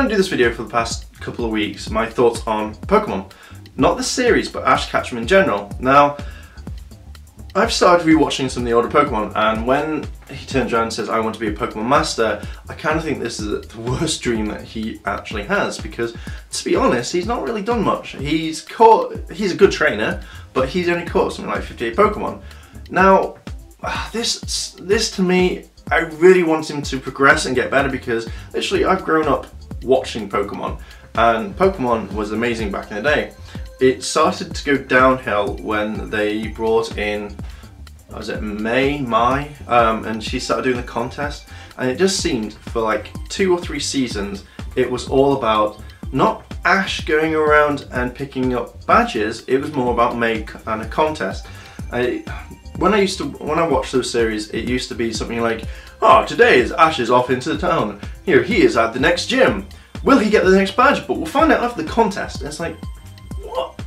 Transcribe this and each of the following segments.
trying to do this video for the past couple of weeks, my thoughts on Pokemon. Not the series, but Ash Ketchum in general. Now, I've started rewatching some of the older Pokemon, and when he turns around and says, I want to be a Pokemon Master, I kind of think this is the worst dream that he actually has, because, to be honest, he's not really done much. He's a good trainer, but he's only caught something like 58 Pokemon. Now, this to me, I really want him to progress and get better, because literally I've grown up watching Pokemon, and Pokemon was amazing back in the day. It started to go downhill when they brought in, was it Mai, and she started doing the contest, and it just seemed for like 2 or 3 seasons it was all about not Ash going around and picking up badges, it was more about Mai and a contest. When I watched those series, it used to be something like, oh, today Ash is off into the town. Here he is at the next gym. Will he get the next badge? But we'll find out after the contest. And it's like, what?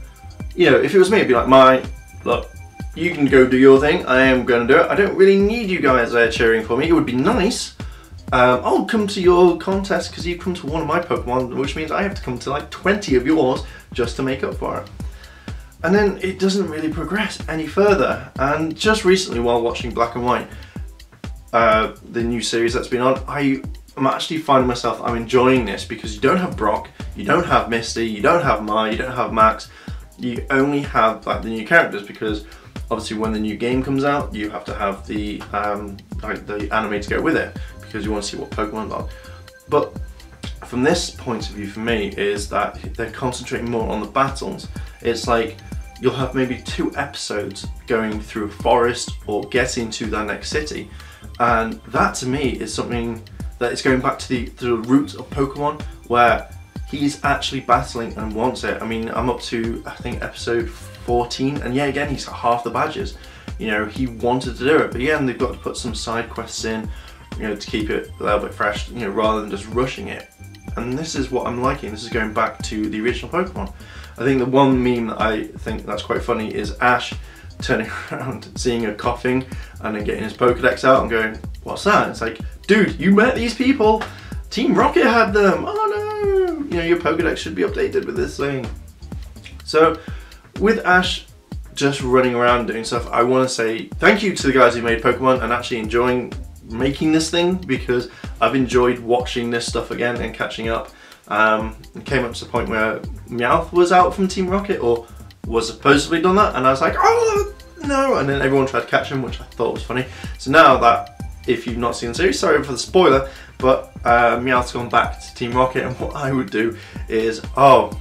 You know, if it was me, it'd be like, look, you can go do your thing. I am going to do it. I don't really need you guys there cheering for me. It would be nice. I'll come to your contest because you come to one of my Pokemon, which means I have to come to like 20 of yours just to make up for it. And then it doesn't really progress any further. And just recently, while watching Black and White, the new series that's been on, I'm actually finding myself, I'm enjoying this, because you don't have Brock, you don't have Misty, you don't have Mai, you don't have Max, you only have like the new characters, because obviously when the new game comes out, you have to have the anime to go with it, because you want to see what Pokemon's on. But from this point of view, for me, is that they're concentrating more on the battles. It's like, you'll have maybe 2 episodes going through a forest or getting to that next city, and that to me is something that is going back to the roots of Pokemon, where he's actually battling and wants it. I mean, I'm up to, I think, episode 14, and yeah, again, he's got half the badges. You know, he wanted to do it, but again, they've got to put some side quests in, you know, to keep it a little bit fresh, you know, rather than just rushing it. And this is what I'm liking. This is going back to the original Pokemon. I think the one meme that I think that's quite funny is Ash turning around, seeing her coughing, and then getting his Pokedex out and going, what's that? It's like, dude, you met these people? Team Rocket had them. Oh no! You know, your Pokedex should be updated with this thing. So, with Ash just running around doing stuff, I want to say thank you to the guys who made Pokemon and actually enjoying making this thing, because I've enjoyed watching this stuff again and catching up. It came up to the point where Meowth was out from Team Rocket, or was supposedly done that, and I was like, oh no, and then everyone tried to catch him, which I thought was funny. So now that, if you've not seen the series, sorry for the spoiler, but Meowth's gone back to Team Rocket, and what I would do is, oh,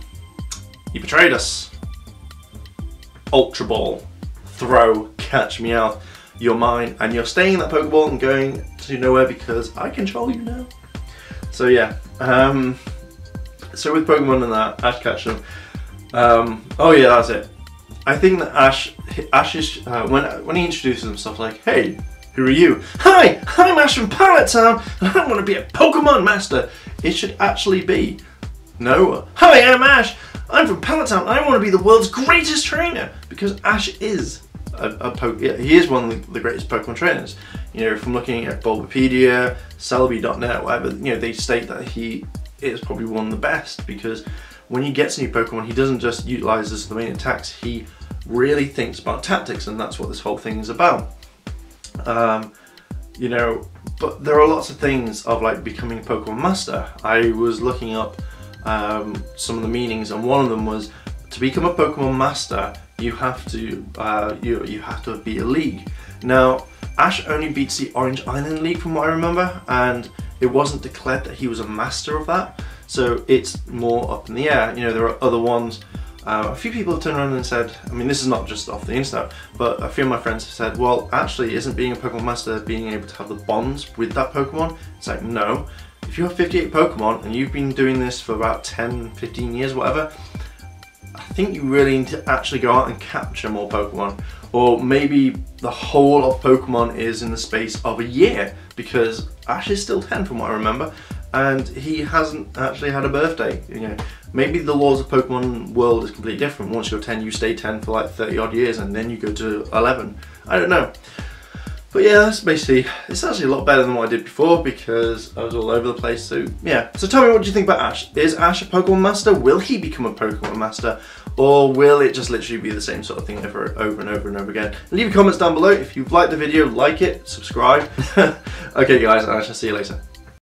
you betrayed us. Ultra Ball, throw, catch Meowth, you're mine, and you're staying in that Pokeball and going to nowhere because I control you now. So yeah, so with Pokemon and that, Ash Ketchum, oh yeah, that's it. I think that Ash is, when he introduces himself, like, hey, who are you? Hi, I'm Ash from Pallet Town, and I want to be a Pokemon Master. It should actually be, no, hi, I'm Ash, I'm from Pallet Town, and I want to be the world's greatest trainer, because Ash is he is one of the greatest Pokemon trainers. You know, from looking at Bulbapedia, Celebi.net, whatever, you know, they state that he is probably one of the best, because when he gets a new Pokemon, he doesn't just utilize this as the main attacks, he really thinks about tactics, and that's what this whole thing is about. You know, but there are lots of things of like becoming a Pokemon Master. I was looking up some of the meanings, and one of them was, to become a Pokemon Master, you have to you have to beat a league. Now, Ash only beats the Orange Island League from what I remember, and it wasn't declared that he was a master of that, so it's more up in the air. You know, there are other ones. A few people have turned around and said, I mean, this is not just off the internet, but a few of my friends have said, well, actually, isn't being a Pokemon Master being able to have the bonds with that Pokemon? It's like, no. If you have 58 Pokemon and you've been doing this for about 10, 15 years, whatever, I think you really need to actually go out and capture more Pokemon. Or maybe the whole of Pokemon is in the space of a year, because Ash is still 10 from what I remember, and he hasn't actually had a birthday. You know, maybe the laws of Pokemon world is completely different. Once you're 10, you stay 10 for like 30 odd years, and then you go to 11. I don't know. But yeah, that's basically, it's actually a lot better than what I did before because I was all over the place. So yeah, so tell me, what do you think about Ash? Is Ash a Pokemon Master? Will he become a Pokemon Master? Or will it just literally be the same sort of thing over and over and over again? Leave your comments down below. If you've liked the video, like it, subscribe. Okay guys, I shall see you later.